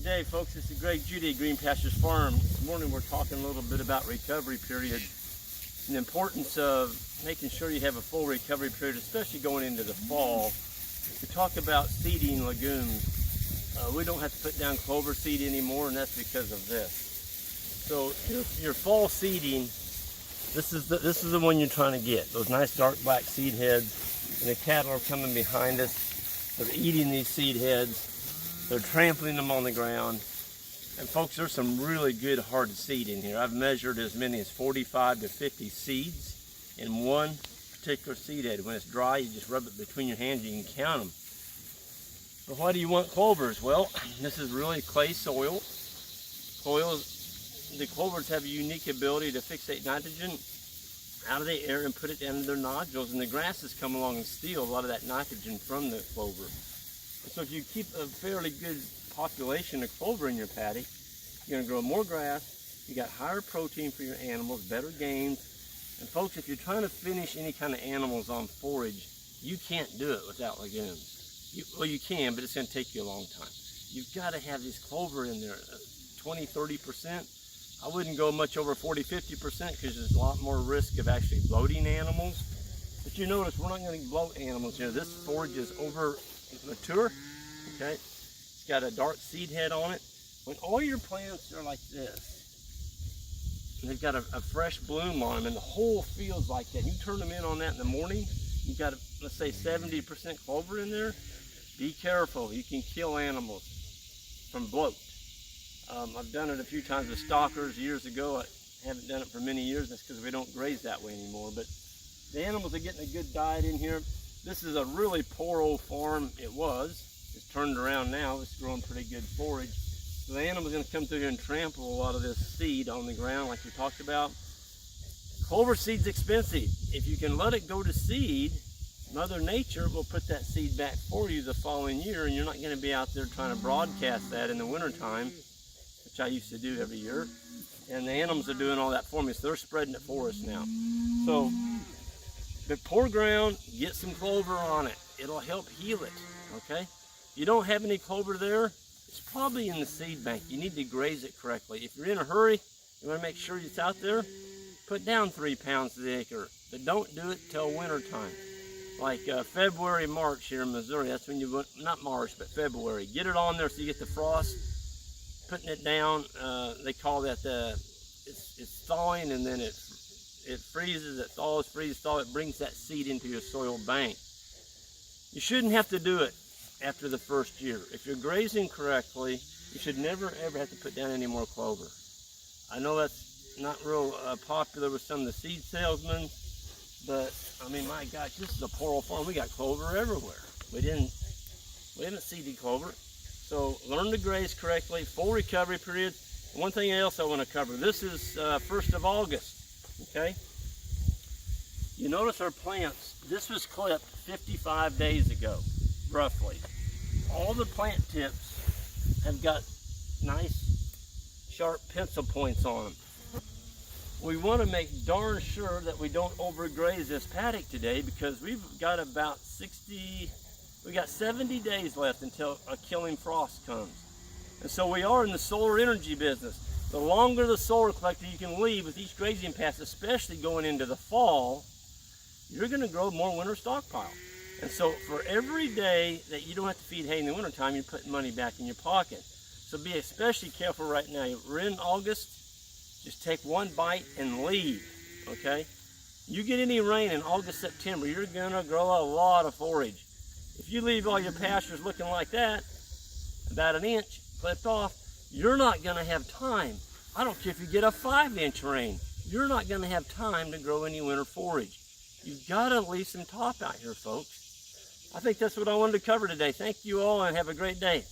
Good day, folks. This is Judy at Green Pastures Farm. This morning we're talking a little bit about recovery period and the importance of making sure you have a full recovery period, especially going into the fall. We talk about seeding legumes. We don't have to put down clover seed anymore, and that's because of this. So your fall seeding, this is the one you're trying to get. Those nice dark black seed heads, and the cattle are coming behind us. They're eating these seed heads. They're trampling them on the ground. And folks, there's some really good hard seed in here. I've measured as many as 45 to 50 seeds in one particular seed head. When it's dry, you just rub it between your hands, you can count them. But why do you want clovers? Well, this is really clay soil. The clovers have a unique ability to fixate nitrogen out of the air and put it down in their nodules, and the grasses come along and steal a lot of that nitrogen from the clover. So if you keep a fairly good population of clover in your paddock, you're going to grow more grass, you got higher protein for your animals, better gains. And folks, if you're trying to finish any kind of animals on forage, you can't do it without legumes. Well, you can, but it's going to take you a long time. You've got to have this clover in there, 20, 30%. I wouldn't go much over 40, 50% because there's a lot more risk of actually bloating animals. But you notice we're not going to bloat animals here. This forage is over mature, okay? It's got a dark seed head on it. When all your plants are like this, and they've got a fresh bloom on them, and the whole field's like that, and you turn them in on that in the morning, you got, let's say 70% clover in there, be careful. You can kill animals from bloat. I've done it a few times with stockers years ago. I haven't done it for many years. That's because we don't graze that way anymore. But the animals are getting a good diet in here. This is a really poor old farm. It was. It's turned around now. It's growing pretty good forage. So the animal's going to come through here and trample a lot of this seed on the ground like we talked about. Clover seed's expensive. If you can let it go to seed, Mother Nature will put that seed back for you the following year, and you're not going to be out there trying to broadcast that in the wintertime, which I used to do every year. And the animals are doing all that for me, so they're spreading it for us now. So, but poor ground, get some clover on it. It'll help heal it, okay? If you don't have any clover there, it's probably in the seed bank. You need to graze it correctly. If you're in a hurry, you want to make sure it's out there, put down 3 pounds to the acre. But don't do it till winter time. Like February, March here in Missouri, that's when you want, not March, but February. Get it on there so you get the frost, putting it down. They call that it's thawing, and then it freezes, it thaws, freezes, thaw. It brings that seed into your soil bank. You shouldn't have to do it after the first year. If you're grazing correctly, you should never ever have to put down any more clover. I know that's not real popular with some of the seed salesmen, but I mean, my gosh, this is a poor old farm. We got clover everywhere. We haven't seeded clover. So learn to graze correctly, full recovery period. And one thing else I want to cover. This is 1st of August. Okay, you notice our plants, this was clipped 55 days ago, roughly. All the plant tips have got nice sharp pencil points on them. We want to make darn sure that we don't overgraze this paddock today, because we've got about 70 days left until a killing frost comes. And so we are in the solar energy business. The longer the solar collector you can leave with each grazing pass, especially going into the fall, you're going to grow more winter stockpile. And so for every day that you don't have to feed hay in the wintertime, you're putting money back in your pocket. So be especially careful right now. We're in August. Just take one bite and leave, okay? You get any rain in August, September, you're going to grow a lot of forage. If you leave all your pastures looking like that, about an inch clipped off, you're not going to have time. I don't care if you get a 5-inch rain. You're not going to have time to grow any winter forage. You've got to leave some top out here, folks. I think that's what I wanted to cover today. Thank you all, and have a great day.